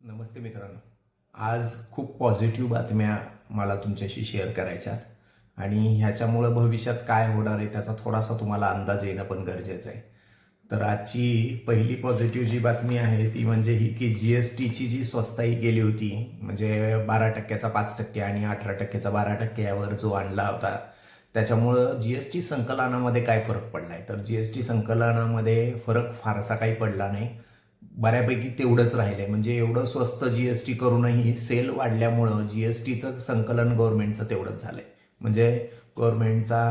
नमस्ते मित्रांनो. आज खूप पॉझिटिव्ह बातम्या मला तुमच्याशी शेअर करायच्यात आणि ह्याच्यामुळं भविष्यात काय होणार आहे त्याचा थोडासा तुम्हाला अंदाज येणं पण गरजेचं आहे. तर आजची पहिली पॉझिटिव्ह जी बातमी आहे ती म्हणजे ही की GSTची जी स्वस्ताई केली होती, म्हणजे 12%चा 5% आणि 18%चा 12% यावर जो आणला होता, त्याच्यामुळं GST संकलनामध्ये काय फरक पडलाय? तर GST संकलनामध्ये फरक फारसा काही पडला नाही. बऱ्यापैकी तेवढंच राहिलंय. म्हणजे एवढं स्वस्त GST करूनही सेल वाढल्यामुळं GSTचं संकलन गव्हर्नमेंटचं तेवढंच झालंय. म्हणजे गव्हर्नमेंटचा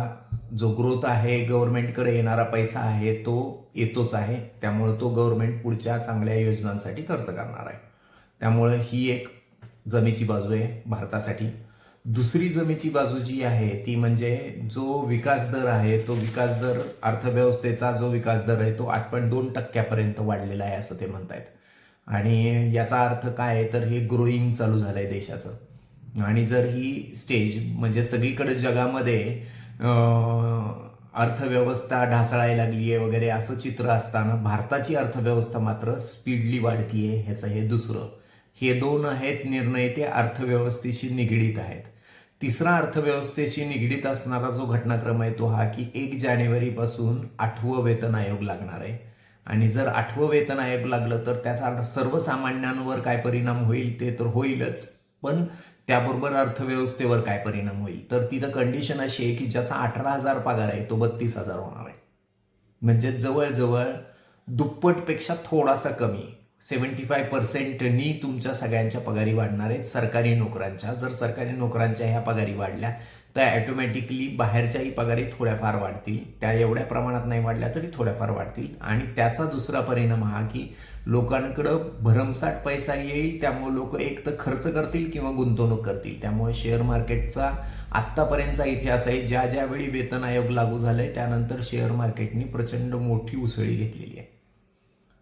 जो ग्रोथ आहे, गव्हर्नमेंटकडे येणारा पैसा आहे तो येतोच आहे. त्यामुळे तो गव्हर्नमेंट पुढच्या चांगल्या योजनांसाठी खर्च करणार आहे. त्यामुळे ही एक जमेची बाजू आहे भारतासाठी. दुसरी जमेची बाजू जी आहे ती म्हणजे जो विकास दर आहे, तो विकास दर, अर्थव्यवस्थेचा जो विकास दर आहे तो 8.2% वाढलेला आहे असं ते म्हणतायत. आणि याचा अर्थ काय आहे तर हे ग्रोईंग चालू झालंय देशाचं. आणि जर ही स्टेज म्हणजे सगळीकडे जगामध्ये अर्थव्यवस्था ढासळायला लागली आहे वगैरे असं चित्र असताना भारताची अर्थव्यवस्था मात्र स्पीडली वाढतीये, ह्याचं हे दुसरं. हे दोन आहेत निर्णय ते अर्थव्यवस्थेशी निगडीत आहेत. तिसरा अर्थव्यवस्थेशी निगडीत असणारा जो घटनाक्रम आहे तो हा की 1 जानेवारीपासून 8वं वेतन आयोग लागणार आहे. आणि जर 8वं वेतन आयोग लागलं तर त्याचा सर्वसामान्यांवर काय परिणाम होईल ते तर होईलच, पण त्याबरोबर अर्थव्यवस्थेवर काय परिणाम होईल तर तिथं कंडिशन अशी आहे की ज्याचा 18,000 पगार आहे तो 32,000 होणार आहे. म्हणजे जवळजवळ दुप्पटपेक्षा थोडासा कमी, 75%नी तुमच्या सगळ्यांच्या पगारी वाढणार आहेत सरकारी नोकरांच्या. जर सरकारी नोकरांच्या ह्या पगारी वाढल्या तर ॲटोमॅटिकली बाहेरच्याही पगारी थोड्याफार वाढतील. त्या एवढ्या प्रमाणात नाही वाढल्या तरी थोड्याफार वाढतील. आणि त्याचा दुसरा परिणाम हा की लोकांकडं भरमसाठ पैसा येईल, त्यामुळे लोक एक तर खर्च करतील किंवा गुंतवणूक करतील. त्यामुळे शेअर मार्केटचा आत्तापर्यंतचा इतिहास आहे, ज्या ज्यावेळी वेतन आयोग लागू झालंय त्यानंतर शेअर मार्केटनी प्रचंड मोठी उसळी घेतलेली आहे.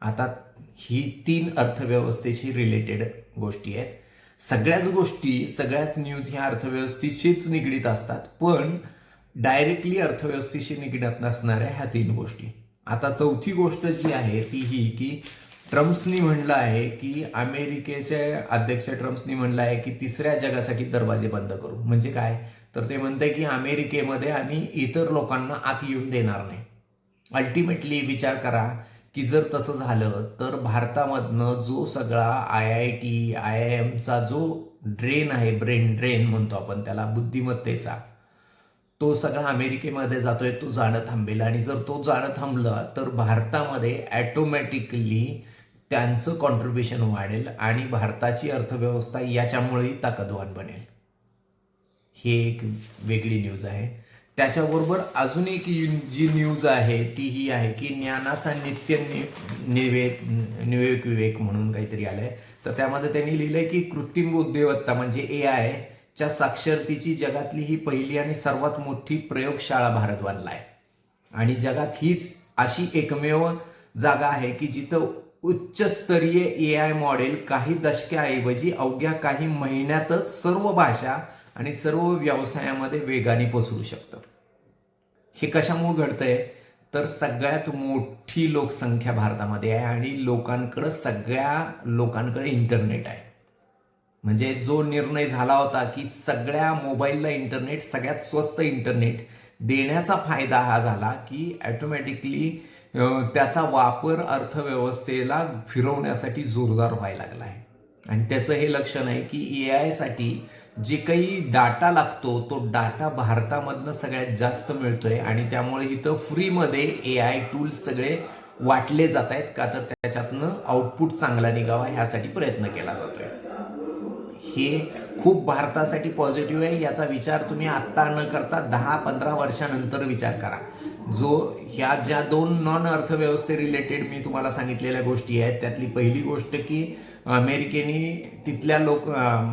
आता ही 3 अर्थव्यवस्थेशी रिलेटेड गोष्टी आहेत. सगळ्याच गोष्टी, सगळ्याच न्यूज ह्या अर्थव्यवस्थेशीच निगडीत असतात, पण डायरेक्टली अर्थव्यवस्थेशी निगडीत नसणाऱ्या ह्या 3 गोष्टी. आता चौथी गोष्ट जी आहे ती ही की ट्रम्प्सनी म्हणलं आहे की अमेरिकेचे अध्यक्ष ट्रम्प्सनी म्हणलं आहे की तिसऱ्या जगासाठी दरवाजे बंद करू. म्हणजे काय तर ते म्हणते की अमेरिकेमध्ये आम्ही इतर लोकांना आत येऊन देणार नाही. अल्टिमेटली विचार करा की जर तसं झालं तर भारतामधनं जो सगळा IIT, IIMचा जो ड्रेन आहे, ब्रेन ड्रेन म्हणतो आपण त्याला, बुद्धिमत्तेचा, तो सगळा अमेरिकेमध्ये जातोय, तो जाणं थांबेल. आणि जर तो जाणं थांबलं तर भारतामध्ये ॲटोमॅटिकली त्यांचं कॉन्ट्रीब्युशन वाढेल आणि भारताची अर्थव्यवस्था याच्यामुळेही ताकदवान बनेल. ही एक वेगळी न्यूज आहे. त्याच्याबरोबर अजून एक जी न्यूज आहे ती ही आहे की ज्ञानाचा नित्य विवेक म्हणून काहीतरी आलंय. तर त्यामध्ये त्यांनी लिहिलंय की कृत्रिम बुद्धिमत्ता म्हणजे AI च्या साक्षरतेची जगातली ही पहिली आणि सर्वात मोठी प्रयोगशाळा भारत बनला आहे. आणि जगात हीच अशी एकमेव जागा आहे की जिथं उच्चस्तरीय AI मॉडेल काही दशकाऐवजी अवघ्या काही महिन्यातच सर्व भाषा आणि सर्व व्यवसायामध्ये वेगाने पसरू शकतं. हे कशामुळे घडतंय तर सगळ्यात मोठी लोकसंख्या भारतामध्ये आहे आणि सगळ्या लोकांकडे इंटरनेट आहे. म्हणजे जो निर्णय झाला होता की सगळ्या मोबाईलला इंटरनेट, सगळ्यात स्वस्त इंटरनेट देण्याचा फायदा हा झाला की ॲटोमॅटिकली त्याचा वापर अर्थव्यवस्थेला फिरवण्यासाठी जोरदार व्हायला लागला आहे. आणि त्याचं हे लक्षण आहे की AI साठी जे काही डाटा लागतो तो डाटा भारतामधनं सगळ्यात जास्त मिळतोय आणि त्यामुळे इथं फ्रीमध्ये AI टूल्स सगळे वाटले जात आहेत, का तर त्याच्यातनं आउटपुट चांगला निघावा ह्यासाठी प्रयत्न केला जातोय. हे खूप भारतासाठी पॉझिटिव्ह आहे. याचा विचार तुम्ही आत्ता न करता 10-15 वर्षानंतर विचार करा. जो ह्या ज्या 2 नॉन अर्थव्यवस्थे रिलेटेड मी तुम्हाला सांगितलेल्या गोष्टी आहेत त्यातली पहिली गोष्ट की अमेरिकेने तिथल्या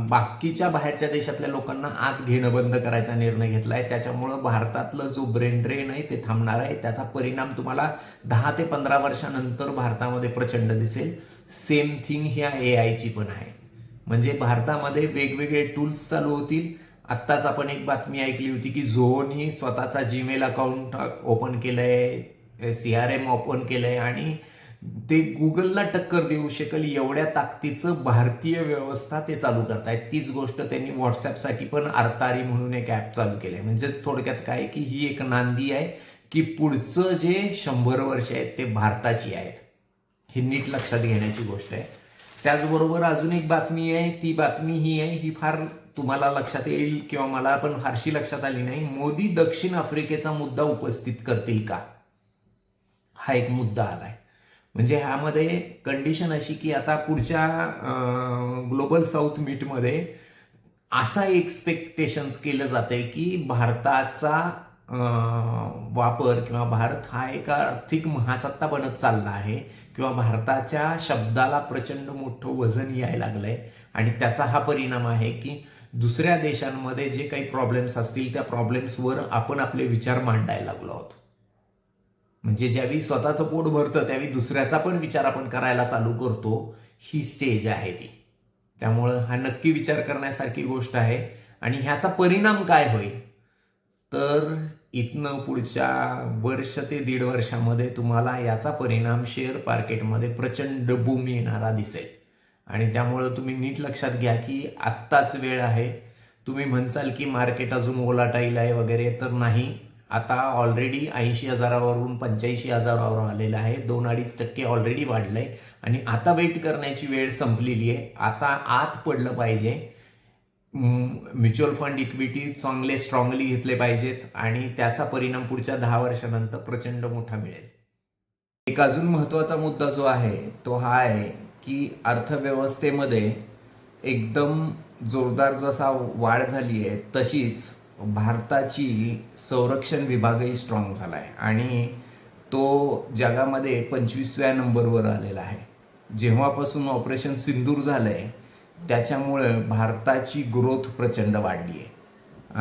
बाकीच्या बाहेरच्या देशातल्या लोकांना आत घेणं बंद करायचा निर्णय घेतला आहे. त्याच्यामुळं भारतातलं जो ब्रेन ड्रेन आहे ते थांबणार आहे. त्याचा परिणाम तुम्हाला 10 ते 15 वर्षानंतर भारतामध्ये प्रचंड दिसेल. सेम थिंग ह्या AIची पण आहे. म्हणजे भारतामध्ये वेगवेगळे टूल्स चालू होतील. आत्ताच आपण एक बातमी ऐकली होती की झोनी स्वतःचा जीमेल अकाउंट ओपन केलंय, CRM ओपन केलंय आणि ते गुगलला टक्कर देऊ शकेल एवढ्या ताकदीचं भारतीय व्यवस्था ते चालू करतायत. तीच गोष्ट त्यांनी व्हॉट्सअपसाठी पण आरतारी म्हणून एक ॲप चालू केलंय. म्हणजेच थोडक्यात काय की ही एक नांदी आहे की पुढचं जे 100 वर्ष आहेत ते भारताची आहेत. हे नीट लक्षात घेण्याची गोष्ट आहे. त्याचबरोबर अजून एक बातमी आहे, ती बातमी ही आहे, ही फार तुम्हाला लक्षात येईल किंवा मला पण फारशी लक्षात आली नाही. मोदी दक्षिण आफ्रिकेचा मुद्दा उपस्थित करतील का, हा एक मुद्दा आलाय. म्हणजे ह्यामध्ये कंडिशन अशी की आता पुढच्या ग्लोबल साऊथ मीटमध्ये असा एक्सपेक्टेशन्स केलं जाते की भारताचा वापर किंवा भारत हा एक आर्थिक महासत्ता बनत चालला आहे किंवा भारताच्या शब्दाला प्रचंड मोठं वजन यायला लागलंय. आणि त्याचा हा परिणाम आहे की दुसऱ्या देशांमध्ये जे काही प्रॉब्लेम्स असतील त्या प्रॉब्लेम्सवर आपण आपले विचार मांडायला लागलो आहोत. म्हणजे ज्यावेळी स्वतःचं पोट भरतं त्यावेळी दुसऱ्याचा पण विचार आपण करायला चालू करतो, ही स्टेज आहे ती. त्यामुळं हा नक्की विचार करण्यासारखी गोष्ट आहे. आणि ह्याचा परिणाम काय होईल तर इथनं पुढच्या वर्ष ते 1.5 वर्षामध्ये तुम्हाला याचा परिणाम शेअर मार्केटमध्ये प्रचंड बूम येणारा दिसेल. आणि त्यामुळं तुम्ही नीट लक्षात घ्या की आत्ताच वेळ आहे. तुम्ही म्हणसाल की मार्केट अजून ओलाटाईल आहे वगैरे, तर नाही. आता ऑलरेडी 80,000वरून 85,000वर आलेलं आहे. 2-2.5% ऑलरेडी वाढलंय आणि आता वेट करण्याची वेळ संपलेली आहे. आता आत पडलं पाहिजे. म्युच्युअल फंड इक्विटी चांगले स्ट्रॉंगली घेतले पाहिजेत आणि त्याचा परिणाम पुढच्या 10 वर्षानंतर प्रचंड मोठा मिळेल. एक अजून महत्त्वाचा मुद्दा जो आहे तो हा आहे की अर्थव्यवस्थेमध्ये एकदम जोरदार जसा वाढ झाली आहे तशीच भारताची संरक्षण विभागही स्ट्रॉंग झाला आहे आणि तो जगामध्ये 25व्या नंबरवर आलेला आहे. जेव्हापासून ऑपरेशन सिंदूर झालंय त्याच्यामुळं भारताची ग्रोथ प्रचंड वाढली आहे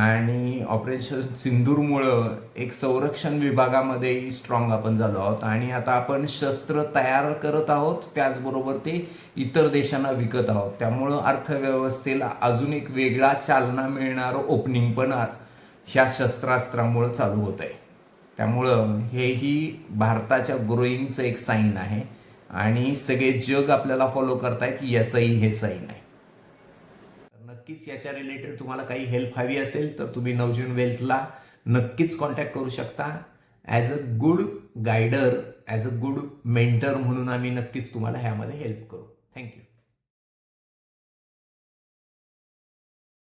आणि ऑपरेशन सिंदूरमुळं एक संरक्षण विभागामध्येही स्ट्रॉंग आपण झालो आहोत आणि आता आपण शस्त्र तयार करत आहोत, त्याचबरोबर ते इतर देशांना विकत आहोत. त्यामुळं अर्थव्यवस्थेला अजून एक वेगळा चालना मिळणारं ओपनिंग पण ह्या शस्त्रास्त्रामुळं चालू होत आहे. त्यामुळं हेही भारताच्या ग्रोईंगचं एक साईन आहे आणि सगळे जग आपल्याला फॉलो करतायत याचंही हे साईन आहे. नक्कीच याच्या रिलेटेड तुम्हाला काही हेल्प हवी असेल तर तुम्ही नवजीवन वेल्थला नक्कीच कॉन्टॅक्ट करू शकता. As a good गायडर, as a good mentor म्हणून आम्ही नक्कीच तुम्हाला ह्यामध्ये हेल्प करू. थँक्यू.